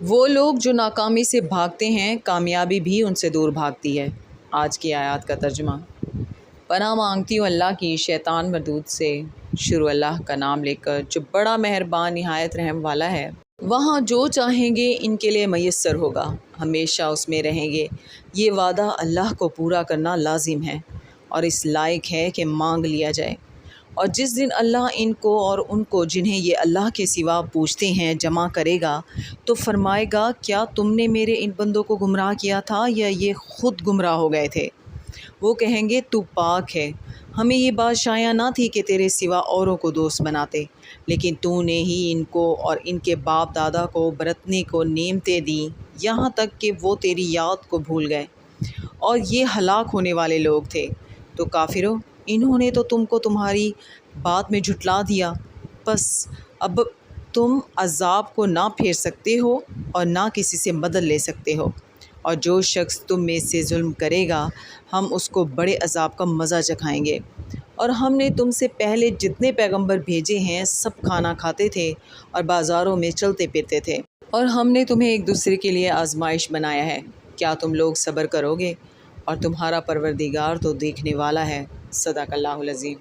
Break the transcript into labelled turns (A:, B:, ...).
A: وہ لوگ جو ناکامی سے بھاگتے ہیں کامیابی بھی ان سے دور بھاگتی ہے۔ آج کی آیات کا ترجمہ۔ پناہ مانگتی ہوں اللہ کی شیطان مردود سے۔ شروع اللہ کا نام لے کر جو بڑا مہربان نہایت رحم والا ہے۔ وہاں جو چاہیں گے ان کے لیے میسر ہوگا، ہمیشہ اس میں رہیں گے۔ یہ وعدہ اللہ کو پورا کرنا لازم ہے اور اس لائق ہے کہ مانگ لیا جائے۔ اور جس دن اللہ ان کو اور ان کو جنہیں یہ اللہ کے سوا پوجتے ہیں جمع کرے گا تو فرمائے گا، کیا تم نے میرے ان بندوں کو گمراہ کیا تھا یا یہ خود گمراہ ہو گئے تھے؟ وہ کہیں گے تو پاک ہے، ہمیں یہ بات شایع نہ تھی کہ تیرے سوا اوروں کو دوست بناتے، لیکن تو نے ہی ان کو اور ان کے باپ دادا کو برتنے کو نعمتیں دیں یہاں تک کہ وہ تیری یاد کو بھول گئے، اور یہ ہلاک ہونے والے لوگ تھے۔ تو کافرو، انہوں نے تو تم کو تمہاری بات میں جھٹلا دیا، پس اب تم عذاب کو نہ پھیر سکتے ہو اور نہ کسی سے مدد لے سکتے ہو، اور جو شخص تم میں سے ظلم کرے گا ہم اس کو بڑے عذاب کا مزہ چکھائیں گے۔ اور ہم نے تم سے پہلے جتنے پیغمبر بھیجے ہیں سب کھانا کھاتے تھے اور بازاروں میں چلتے پھرتے تھے، اور ہم نے تمہیں ایک دوسرے کے لیے آزمائش بنایا ہے۔ کیا تم لوگ صبر کرو گے؟ اور تمہارا پروردگار تو دیکھنے والا ہے۔ صدق اللہ العظیم۔